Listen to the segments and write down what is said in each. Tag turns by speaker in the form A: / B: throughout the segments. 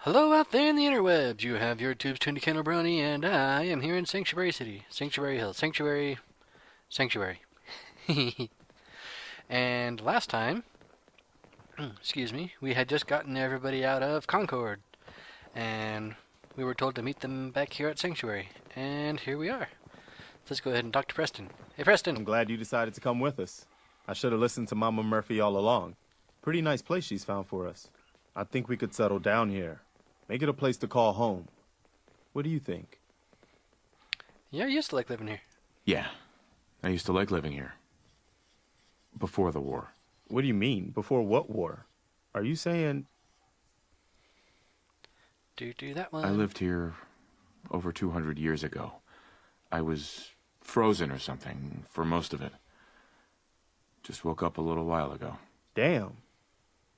A: Hello out there in the interwebs. You have your tubes tuned to Kendall Brony, and I am here in Sanctuary City, Sanctuary Hill, Sanctuary. And last time, excuse me, we had just gotten everybody out of Concord, and we were told to meet them back here at Sanctuary, and here we are. Let's go ahead and talk to Preston. Hey, Preston.
B: I'm glad you decided to come with us. I should have listened to Mama Murphy all along. Pretty nice place she's found for us. I think we could settle down here. Make it a place to call home. What do you think?
A: Yeah, I used to like living here.
C: Yeah, I used to like living here. Before the war.
B: What do you mean? Before what war? Are you saying...
A: Do that one.
C: I lived here over 200 years ago. I was frozen or something for most of it. Just woke up a little while ago.
B: Damn.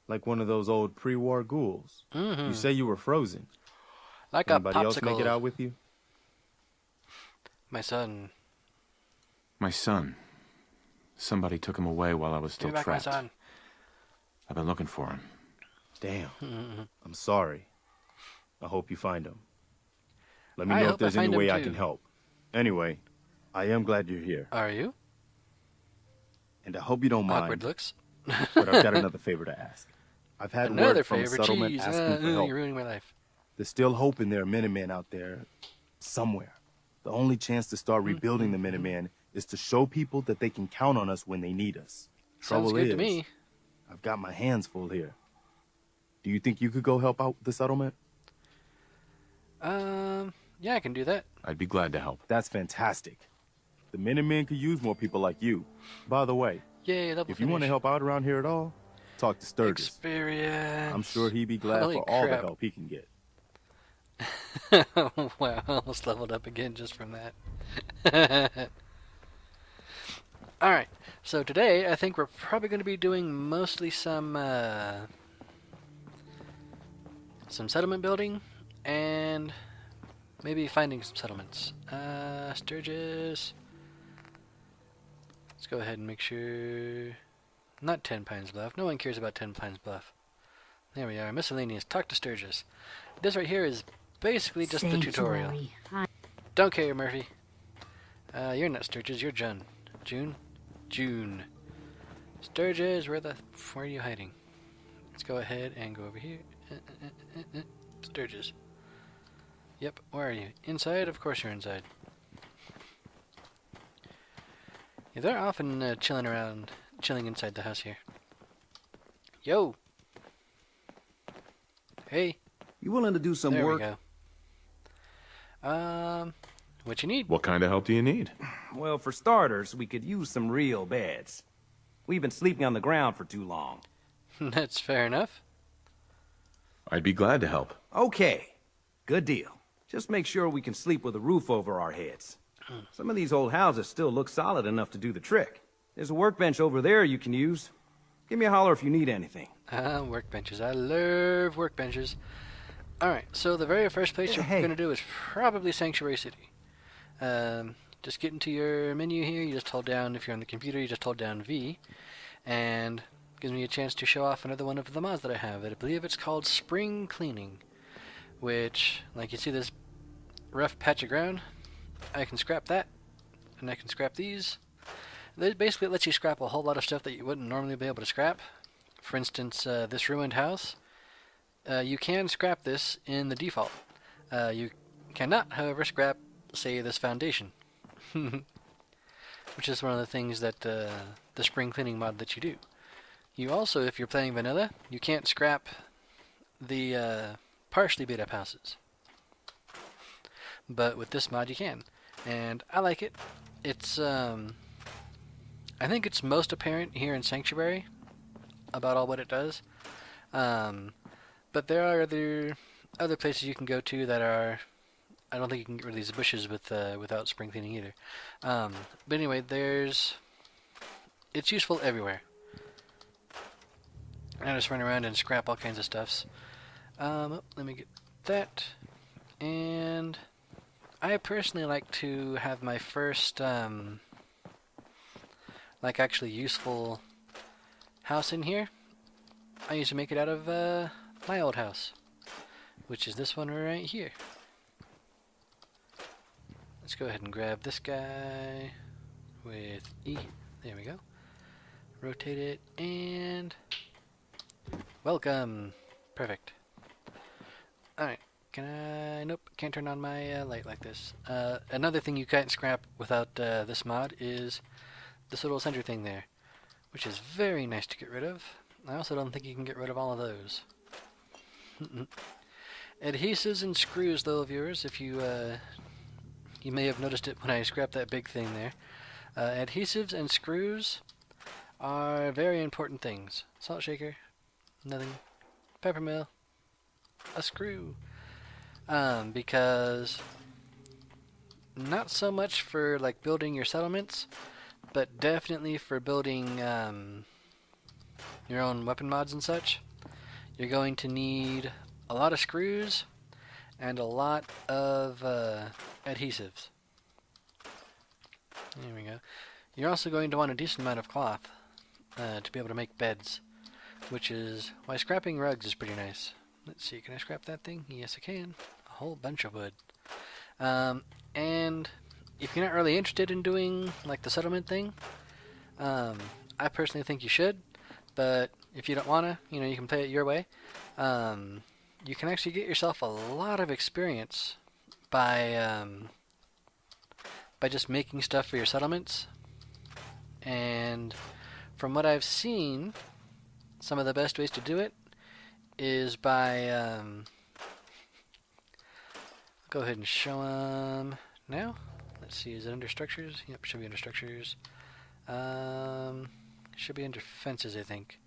B: Like one of those old pre-war ghouls.
A: Mm-hmm.
B: You say you were frozen.
A: Like
B: Anybody
A: a popsicle.
B: else make it out with you?
A: My son.
C: My son. Somebody took him away while I was still
A: Give me back
C: trapped.
A: my son.
C: I've been looking for him.
B: Damn.
A: Mm-hmm.
B: I'm sorry. I hope you find him. Let me
A: I
B: know
A: hope
B: if there's
A: I
B: any
A: find him
B: way I
A: too.
B: can help. Anyway, I am glad you're here.
A: Are you?
B: And I hope you don't
A: Awkward
B: mind,
A: looks.
B: but I've got another favor to ask. I've had
A: Another
B: word from
A: favor.
B: settlement
A: Jeez,
B: asking for help.
A: you're ruining my life.
B: There's still hope in there are Minutemen out there somewhere. The only chance to start rebuilding the Minutemen is to show people that they can count on us when they need us.
A: Sounds
B: Trouble
A: good
B: is,
A: to me.
B: I've got my hands full here. Do you think you could go help out the settlement?
A: Yeah, I can do that.
C: I'd be glad to help.
B: That's fantastic. The Minutemen could use more people like you. By the way,
A: Yay, double
B: if you want to
A: finish.
B: help out around here at all, talk to Sturgis.
A: Experience.
B: I'm sure he'd be glad
A: Holy
B: for all the
A: crap.
B: help he can get.
A: Wow, I almost leveled up again just from that. Alright, so today I think we're probably going to be doing mostly some settlement building and maybe finding some settlements. Sturgis. Let's go ahead and make sure... Not 10 Pines Bluff. No one cares about 10 Pines Bluff. There we are. Miscellaneous. Talk to Sturgis. This right here is basically just the tutorial. Don't care, Murphy. You're not Sturgis. You're June. June. Sturgis, where are you hiding? Let's go ahead and go over here. Sturgis. Yep, where are you? Inside? Of course you're inside. Yeah, they're often chilling inside the house here. Yo! Hey,
D: You willing to do some
A: there
D: work?
A: we go. What you need?
C: What kind of help do you need?
D: Well, for starters, we could use some real beds. We've been sleeping on the ground for too long.
A: That's fair enough.
C: I'd be glad to help.
D: Okay, good deal. Just make sure we can sleep with a roof over our heads. Some of these old houses still look solid enough to do the trick. There's a workbench over there you can use. Give me a holler if you need anything.
A: Workbenches. I love workbenches. Alright, so the very first place you're
D: Hey.
A: going to do is probably Sanctuary City. Just get into your menu here. You just hold down, if you're on the computer, you just hold down V. And gives me a chance to show off another one of the mods that I have. I believe it's called Spring Cleaning. Which, like you see this rough patch of ground, I can scrap that. And I can scrap these. Basically, it lets you scrap a whole lot of stuff that you wouldn't normally be able to scrap. For instance, this ruined house. You can scrap this in the default. You cannot, however, scrap, say, this foundation. Which is one of the things that the spring cleaning mod that you do. You also, if you're playing vanilla, you can't scrap the partially beat up houses. But with this mod you can. And I like it. It's, I think it's most apparent here in Sanctuary about what it does. But there are other places you can go to that are... I don't think you can get rid of these bushes without spring cleaning either. But anyway, it's useful everywhere. I just run around and scrap all kinds of stuffs. Let me get that. And I personally like to have my first, like actually useful house in here. I used to make it out of my old house. which is this one right here. Let's go ahead and grab this guy with E. There we go. Rotate it and welcome. Perfect. Alright. Can I? Nope. Can't turn on my light like this. Another thing you can't scrap without this mod is this little center thing there, which is very nice to get rid of. I also don't think you can get rid of all of those. Adhesives and screws, though, viewers, if you you may have noticed it when I scrapped that big thing there. Adhesives and screws are very important things. Salt shaker, nothing. Pepper mill, a screw. Because not so much for like building your settlements, but definitely for building your own weapon mods and such. You're going to need a lot of screws and a lot of adhesives. There we go. You're also going to want a decent amount of cloth to be able to make beds, which is why scrapping rugs is pretty nice. Let's see, can I scrap that thing? Yes, I can. A whole bunch of wood. And if you're not really interested in doing like the settlement thing, I personally think you should. But if you don't wanna, you know, you can play it your way. You can actually get yourself a lot of experience by just making stuff for your settlements. And from what I've seen, some of the best ways to do it is by I'll go ahead and show them now. Let's see, is it under structures? Yep, should be under structures. Should be under fences, I think.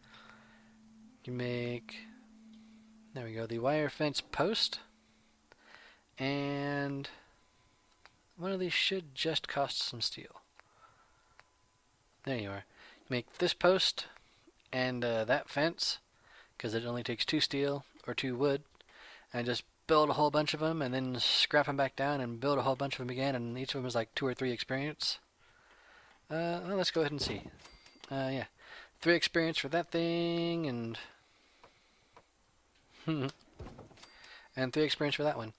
A: You make, there we go, the wire fence post, and one of these should just cost some steel. There you are. You make this post and that fence, because it only takes 2 steel or 2 wood, and just build a whole bunch of them and then scrap them back down and build a whole bunch of them again, and each of them is like 2 or 3 experience. Well, let's go ahead and see. Yeah, 3 experience for that thing, and and 3 experience for that one.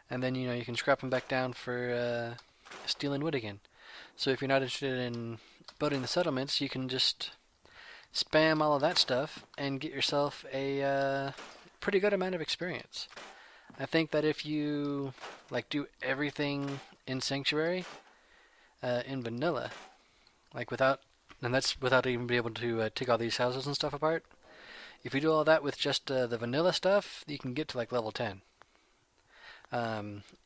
A: And then, you know, you can scrap them back down for steel and wood again. So if you're not interested in building the settlements, you can just spam all of that stuff and get yourself a pretty good amount of experience. I think that if you like do everything in Sanctuary, in vanilla, like and that's without even being able to take all these houses and stuff apart. If you do all that with just the vanilla stuff, you can get to like level 10.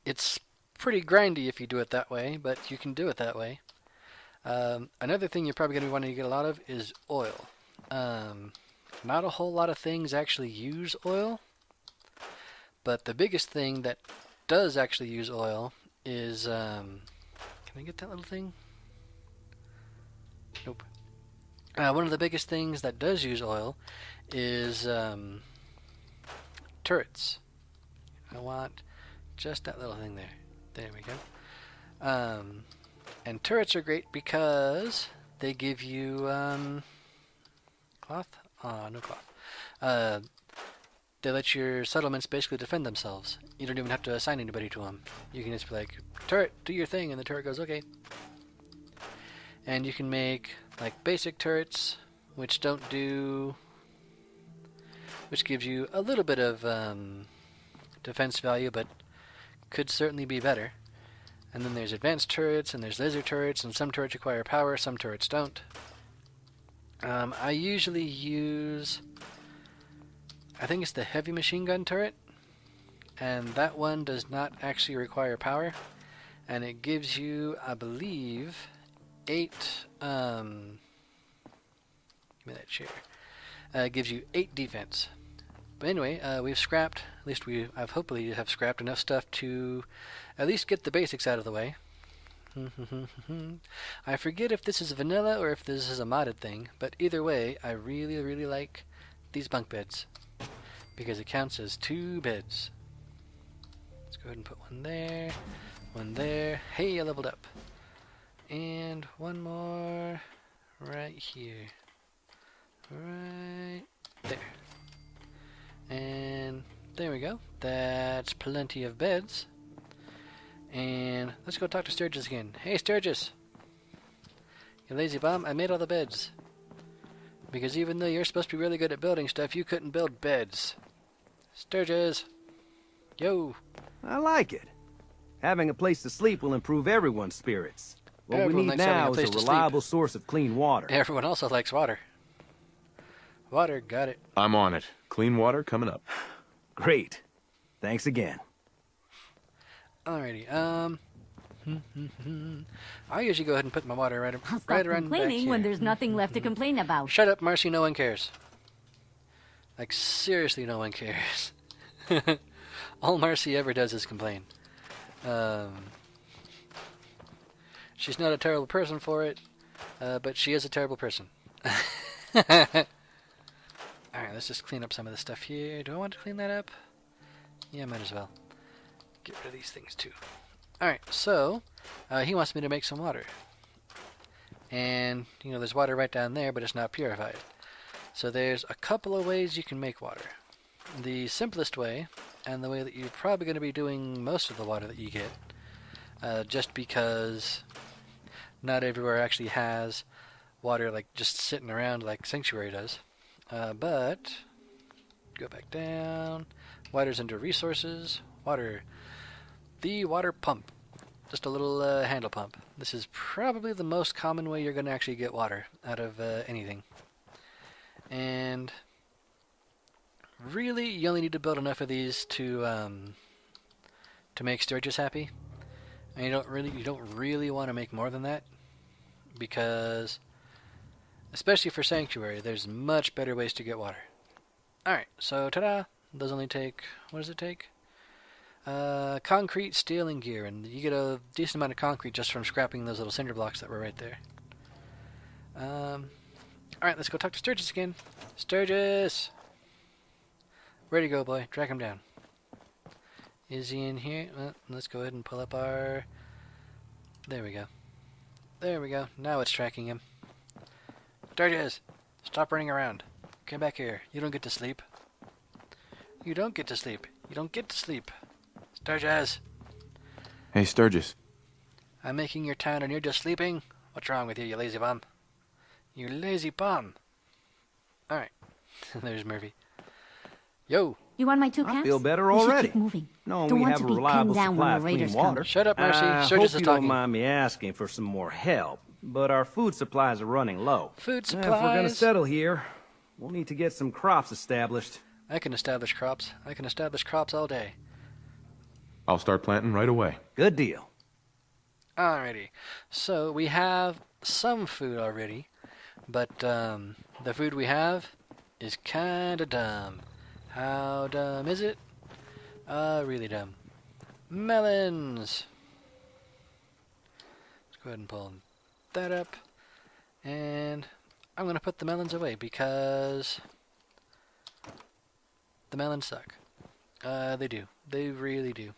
A: It's pretty grindy if you do it that way, but you can do it that way. Another thing you're probably going to be wanting to get a lot of is oil. Not a whole lot of things actually use oil, but the biggest thing that does actually use oil is, can I get that little thing? Nope. One of the biggest things that does use oil is turrets. I want just that little thing there. There we go. And turrets are great because they give you cloth? No cloth. They let your settlements basically defend themselves. You don't even have to assign anybody to them. You can just be like, turret, do your thing, and the turret goes, okay. And you can make like basic turrets, which gives you a little bit of defense value, but could certainly be better. And then there's advanced turrets, and there's laser turrets, and some turrets require power, some turrets don't. I usually use, I think it's the heavy machine gun turret, and that one does not actually require power, and it gives you, I believe, 8, give me that chair, it gives you 8 defense. But anyway, we've scrapped, at least I've hopefully have scrapped enough stuff to at least get the basics out of the way. I forget if this is vanilla or if this is a modded thing, but either way, I really, really like these bunk beds because it counts as 2 beds. Let's go ahead and put one there, one there. Hey, I leveled up. And one more right here. Right there. And There we go. That's plenty of beds. And let's go talk to Sturgis again. Hey, Sturgis! You lazy bum, I made all the beds. Because even though you're supposed to be really good at building stuff, you couldn't build beds. Sturgis! Yo!
D: I like it. Having a place to sleep will improve everyone's spirits. What
A: Everyone
D: we
A: likes
D: need
A: having a
D: now
A: place
D: is a
A: to sleep.
D: reliable source of clean water.
A: Everyone also likes water. Water, got it.
C: I'm on it. Clean water coming up.
D: Great. Thanks again.
A: Alrighty, I usually go ahead and put my water
E: I'll stop
A: right around back
E: complaining when
A: here.
E: there's nothing left to complain about.
A: Shut up, Marcy, no one cares. Like, seriously, no one cares. All Marcy ever does is complain. She's not a terrible person for it, but she is a terrible person. Alright, let's just clean up some of the stuff here. Do I want to clean that up? Yeah, might as well. Get rid of these things too. Alright, so he wants me to make some water. And, you know, there's water right down there, but it's not purified. So there's a couple of ways you can make water. The simplest way, and the way that you're probably going to be doing most of the water that you get, just because not everywhere actually has water like just sitting around like Sanctuary does. But go back down. Water's under resources. Water. The water pump. Just a little handle pump. This is probably the most common way you're going to actually get water out of anything. And really, you only need to build enough of these to make Sturgis happy. And you don't really want to make more than that, because especially for Sanctuary, there's much better ways to get water. Alright, so ta-da! Those only take, what does it take? Concrete, steel, and gear, and you get a decent amount of concrete just from scrapping those little cinder blocks that were right there. Alright, let's go talk to Sturgis again. Sturgis! Where'd he go, boy? Drag him down. Is he in here? Well, let's go ahead and pull up our... There we go. There we go. Now it's tracking him. Sturgis! Stop running around. Come back here. You don't get to sleep. You don't get to sleep. You don't get to sleep. Sturgis!
C: Hey, Sturgis.
A: I'm making your town and you're just sleeping? What's wrong with you, you lazy bum? You lazy bum! Alright. There's Murphy. Yo!
E: You want my two
D: I
E: cats?
D: feel better
E: We should
D: already.
E: keep moving.
D: No,
E: Don't
D: we
E: want
D: have
E: to
D: a
E: be pinned
D: reliable
E: down
D: supply
E: when
D: of
E: the
D: clean
E: raiders
D: water.
E: come.
A: Shut up, Marcy.
D: I
A: Sturgis
D: hope
A: is
D: you
A: talking.
D: don't mind me asking for some more help, but our food supplies are running low.
A: Food
D: If we're gonna
A: supplies?
D: settle here, we'll need to get some crops established.
A: I can establish crops. I can establish crops all day.
C: I'll start planting right away.
D: Good deal.
A: Alrighty. So we have some food already, but the food we have is kinda dumb. How dumb is it? Really dumb. Melons! Let's go ahead and pull that up. And I'm gonna put the melons away because the melons suck. They do. They really do.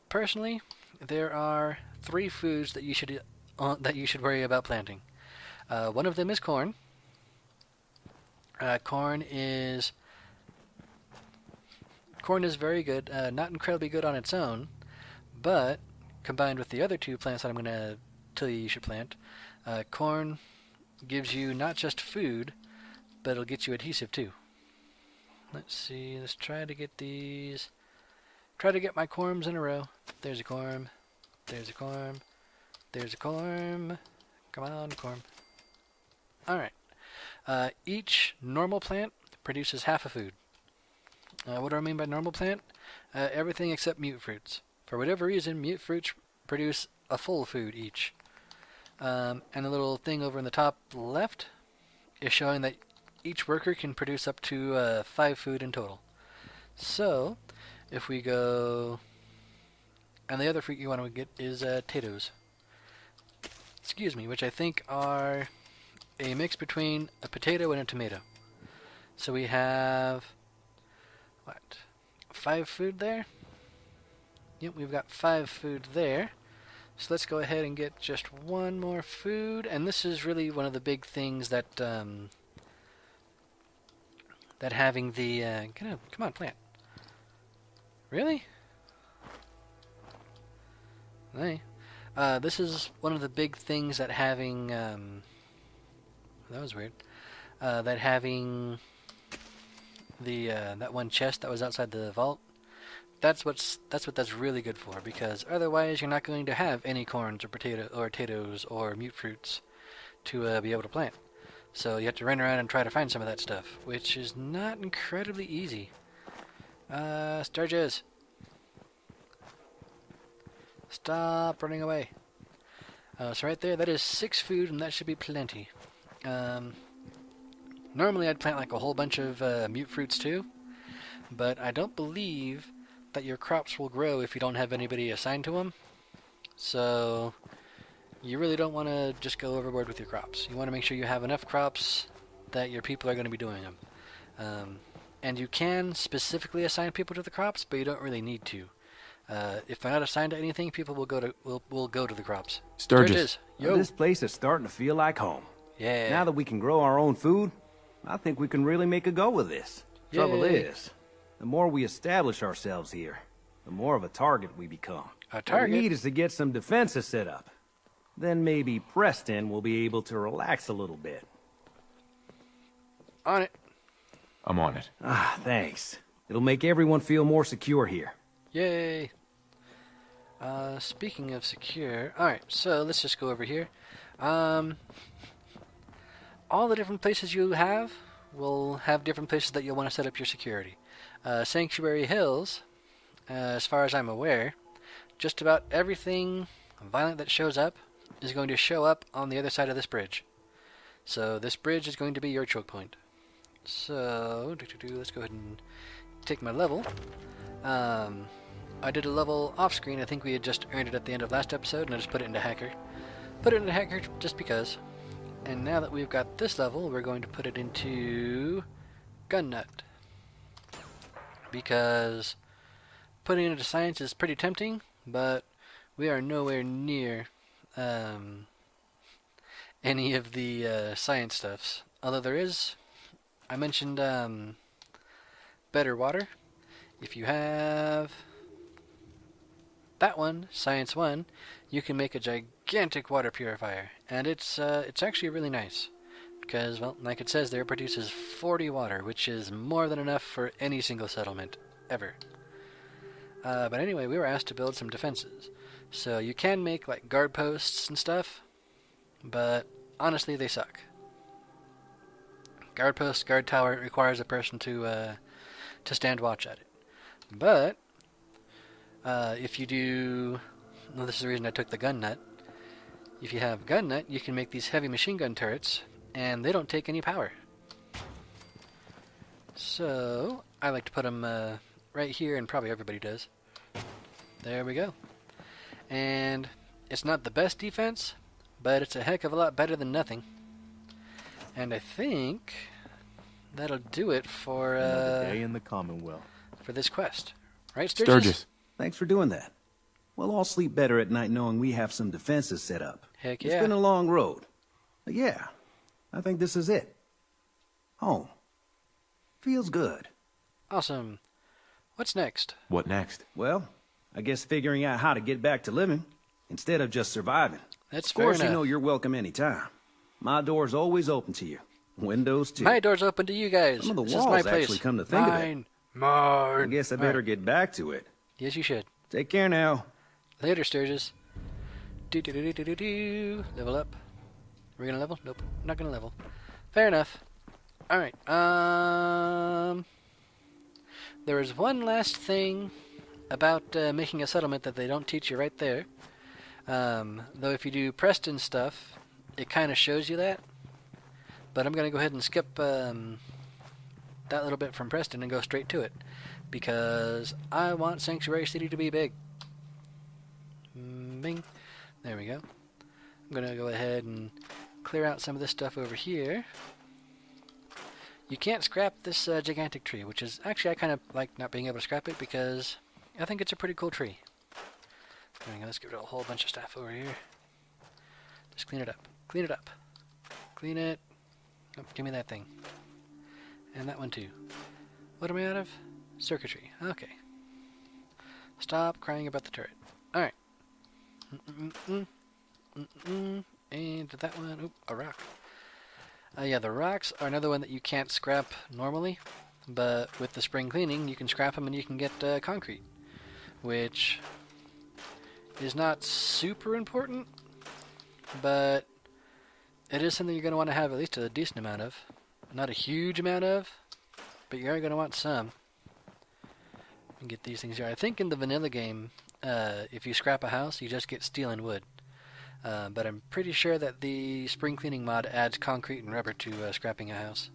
A: Personally, there are 3 foods that you should worry about planting. One of them is corn. Corn is very good. Not incredibly good on its own, but combined with the other 2 plants that I'm going to tell you should plant, corn gives you not just food, but it'll get you adhesive too. Let's see. Let's try to get these. Try to get my corms in a row. There's a corm. There's a corm. There's a corm. Come on, corm. Alright. Each normal plant produces half a food. What do I mean by normal plant? Everything except mute fruits. For whatever reason, mute fruits produce a full food each. And the little thing over in the top left is showing that each worker can produce up to 5 food in total. So, if we go... And the other fruit you want to get is potatoes. Excuse me, which I think are a mix between a potato and a tomato. So we have... What? 5 food there? Yep, we've got 5 food there. So let's go ahead and get just 1 more food. And this is really one of the big things that... that having the... come on, plant. Really? Hey. This is one of the big things that having, that was weird. That having the, that one chest that was outside the vault, that's what that's really good for, because otherwise you're not going to have any corns or potatoes or mute fruits to be able to plant. So you have to run around and try to find some of that stuff, which is not incredibly easy. Sturgis! Stop running away. So right there, that is 6 food, and that should be plenty. Normally I'd plant like a whole bunch of mute fruits too, but I don't believe that your crops will grow if you don't have anybody assigned to them. So you really don't want to just go overboard with your crops. You want to make sure you have enough crops that your people are going to be doing them. And you can specifically assign people to the crops, but you don't really need to. If they're not assigned to anything, people will go to the crops.
C: Sturgis.
A: Yo.
D: This place is starting to feel like home.
A: Yeah.
D: Now that we can grow our own food, I think we can really make a go with this. Trouble
A: Yay.
D: is, the more we establish ourselves here, the more of a target we become.
A: A
D: What
A: target?
D: we need is to get some defenses set up. Then maybe Preston will be able to relax a little bit.
A: On it.
C: I'm on it.
D: Ah, thanks. It'll make everyone feel more secure here.
A: Yay. Speaking of secure, alright, so let's just go over here. All the different places you have will have different places that you'll want to set up your security. Sanctuary Hills, as far as I'm aware, just about everything violent that shows up is going to show up on the other side of this bridge. So this bridge is going to be your choke point. So, let's go ahead and take my level. I did a level off screen. I think we had just earned it at the end of last episode, and I just put it into Hacker. Put it into Hacker just because. And now that we've got this level, we're going to put it into Gun Nut. Because putting it into Science is pretty tempting, but we are nowhere near any of the Science stuffs. Although there is, I mentioned Better Water. If you have that one, Science 1, you can make a gigantic water purifier, and it's actually really nice, because, well, like it says there, it produces 40 water, which is more than enough for any single settlement, ever. But anyway, we were asked to build some defenses, so you can make, like, guard posts and stuff, but honestly, they suck. Guard post, guard tower, it requires a person to stand watch at it. But if you do, well, this is the reason I took the gun nut. If you have gun nut, you can make these heavy machine gun turrets, and they don't take any power. So I like to put them right here, and probably everybody does. There we go. And it's not the best defense, but it's a heck of a lot better than nothing. And I think that'll do it for
B: Another day in the Commonwealth.
A: for this quest. Right, Sturgis?
C: Sturgis.
D: Thanks for doing that. We'll all sleep better at night knowing we have some defenses set up.
A: Heck
D: It's
A: yeah.
D: been a long road. But yeah, I think this is it. Home. Feels good.
A: Awesome. What's next?
C: What next?
D: Well, I guess figuring out how to get back to living instead of just surviving.
A: That's
D: Of course,
A: fair
D: you
A: enough.
D: know you're welcome anytime. My door's always open to you. Windows too.
A: My door's open to you guys.
D: Some of the
A: This is my
D: walls
A: place.
D: actually come to think of it.
A: Mine. Mine.
D: I guess I better get back to it.
A: Yes, you should.
D: Take care now.
A: Later, Sturgis. Do. Level up. We're gonna level? Nope. Not gonna level. Fair enough. Alright. There is one last thing about making a settlement that they don't teach you right there. Though if you do Preston stuff, it kind of shows you that. But I'm gonna go ahead and skip that little bit from Preston and go straight to it. Because I want Sanctuary City to be big. Bing. There we go. I'm going to go ahead and clear out some of this stuff over here. You can't scrap this gigantic tree, which is actually I kind of like not being able to scrap it because I think it's a pretty cool tree. There we go. Let's get rid of a whole bunch of stuff over here. Just clean it up. Clean it up. Clean it. Oh, give me that thing. And that one too. What am I out of? Circuitry. Okay. Stop crying about the turret. Alright. And that one, oop, a rock. Yeah, the rocks are another one that you can't scrap normally, but with the spring cleaning, you can scrap them and you can get concrete, which is not super important, but it is something you're going to want to have at least a decent amount of. Not a huge amount of, but you're going to want some. And get these things here. I think in the vanilla game, if you scrap a house, you just get steel and wood. But I'm pretty sure that the spring cleaning mod adds concrete and rubber to scrapping a house.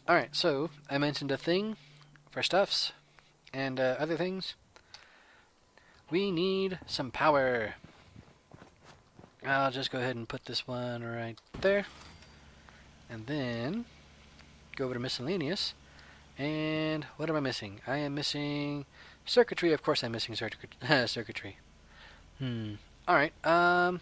A: Alright, so I mentioned a thing for stuffs and other things. We need some power. I'll just go ahead and put this one right there. And then go over to miscellaneous. And what am I missing? I am missing circuitry. Of course I'm missing circuitry. Alright, well,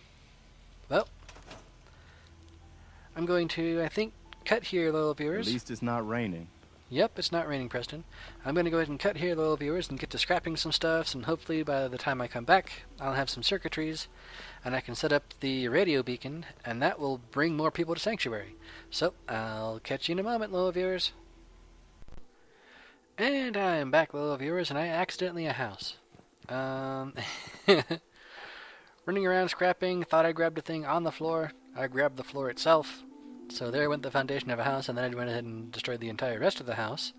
A: I'm going to, I think, cut here, loyal viewers.
B: At least it's not raining.
A: Yep, it's not raining, Preston. I'm going to go ahead and cut here, loyal viewers, and get to scrapping some stuff, and hopefully by the time I come back, I'll have some circuitries, and I can set up the radio beacon, and that will bring more people to Sanctuary. So, I'll catch you in a moment, loyal viewers. And I'm back, loyal viewers, and I accidentally a house. Running around scrapping, thought I grabbed a thing on the floor. I grabbed the floor itself. So there went the foundation of a house, and then I went ahead and destroyed the entire rest of the house.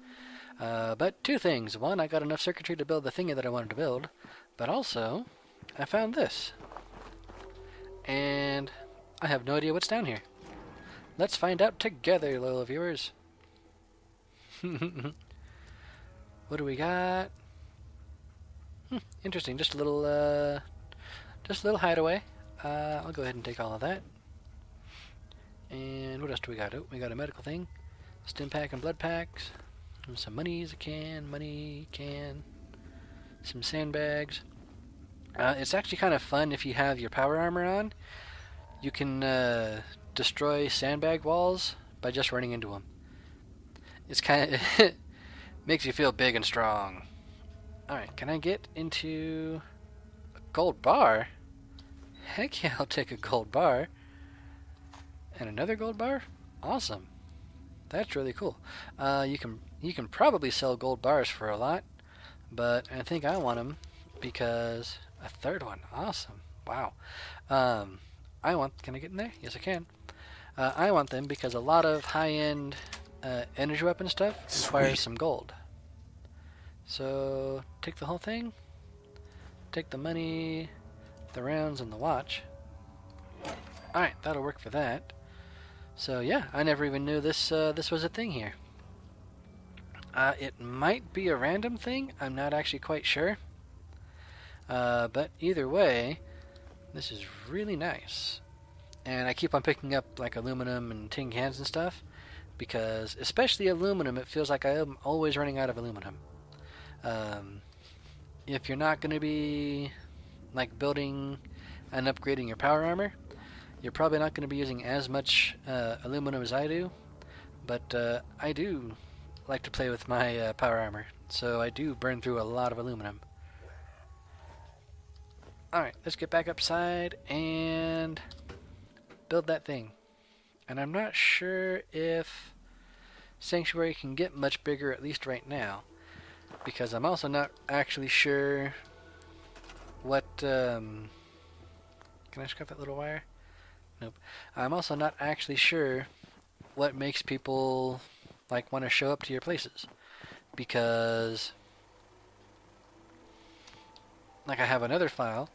A: But two things. One, I got enough circuitry to build the thingy that I wanted to build. But also, I found this. And I have no idea what's down here. Let's find out together, loyal viewers. What do we got? Interesting. Just a little hideaway. I'll go ahead and take all of that. And what else do we got? Oh, we got a medical thing. Stim pack and blood packs. And some monies, money can. Some sandbags. It's actually kind of fun if you have your power armor on. You can destroy sandbag walls by just running into them. It's kind of makes you feel big and strong. Alright, can I get into a gold bar? Heck yeah, I'll take a gold bar. And another gold bar? Awesome. That's really cool. You can probably sell gold bars for a lot, but I think I want them because a third one. Awesome. Wow. Can I get in there? Yes, I can. I want them because a lot of high-end energy weapon stuff requires some gold. So, take the whole thing. Take the money, the rounds, and the watch. Alright, that'll work for that. So yeah, I never even knew this was a thing here. It might be a random thing, I'm not actually quite sure. But either way, this is really nice. And I keep on picking up like aluminum and tin cans and stuff, because especially aluminum, it feels like I am always running out of aluminum. If you're not going to be like building and upgrading your power armor, you're probably not going to be using as much aluminum as I do, but I do like to play with my power armor, so I do burn through a lot of aluminum. Alright, let's get back upside and build that thing. And I'm not sure if Sanctuary can get much bigger, at least right now, because I'm also not actually sure what... Can I scrap that little wire? Nope. I'm also not actually sure what makes people like want to show up to your places, because like I have another file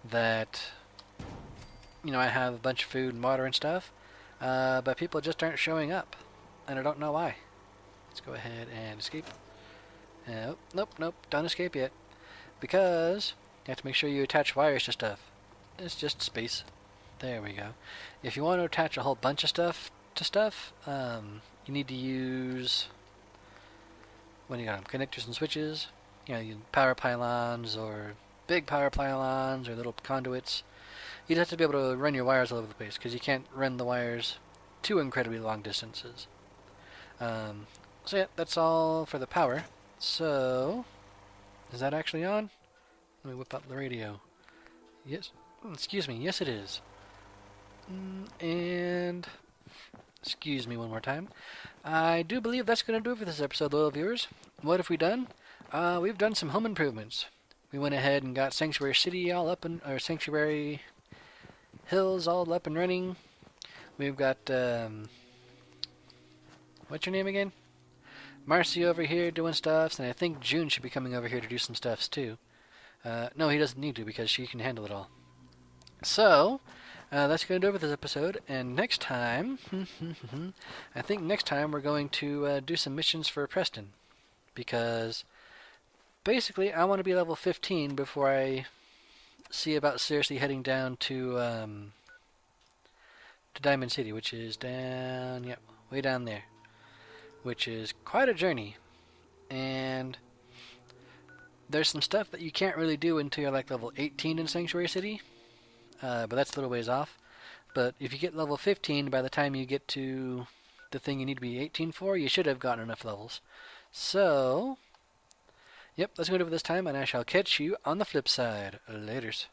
A: that, you know, I have a bunch of food and water and stuff, but people just aren't showing up, and I don't know why. Let's go ahead and escape. Nope, don't escape yet, because you have to make sure you attach wires to stuff. It's just space. There we go. If you want to attach a whole bunch of stuff to stuff, you need to use, what do you got, connectors and switches, you know, power pylons or big power pylons or little conduits. You'd have to be able to run your wires all over the place, because you can't run the wires too incredibly long distances. So yeah, that's all for the power. So, is that actually on? Let me whip out the radio. Yes. Excuse me. Yes, it is. And excuse me one more time. I do believe that's going to do it for this episode, loyal viewers. What have we done? We've done some home improvements. We went ahead and got Sanctuary City all up and or Sanctuary Hills all up and running. We've got what's your name again? Marcy over here doing stuffs, and I think June should be coming over here to do some stuffs too. No, he doesn't need to because she can handle it all. So, that's going to do it for this episode, and next time, I think next time we're going to do some missions for Preston, because basically I want to be level 15 before I see about seriously heading down to Diamond City, which is down, yep, way down there, which is quite a journey, and there's some stuff that you can't really do until you're like level 18 in Sanctuary City, but that's a little ways off. But if you get level 15, by the time you get to the thing you need to be 18 for, you should have gotten enough levels. So, yep, that's going to do it for this time, and I shall catch you on the flip side. Laters.